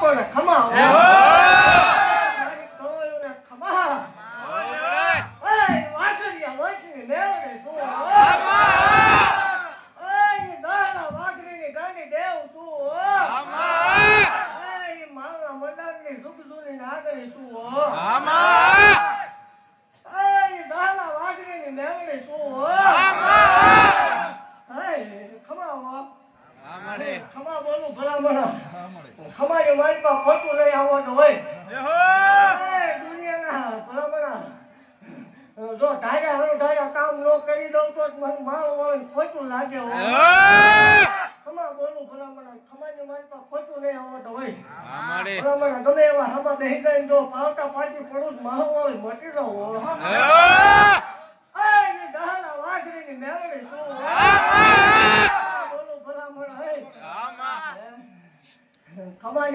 બાપોને ખમા ખમા બોલું ભલામણ ખમાની મારી પાસે ખોટું નહીં આવવાનું હોય દુનિયાના ભલામણ જો ધાર્યા કામ ન કરી દઉં તો મને મારું વળન ખોટું લાગે ખમા બોલું ભલામણ ખમાની મારી પાસે ખોટું નહીં આવવાનું હોય ભલામણ ગમે એવા હમા બેહી ગઈ જો પાવતા પાછી પડું મારું વળન મટી જાઉં વાઘરીની મેળવી શું બોલું ભલામણ ખમા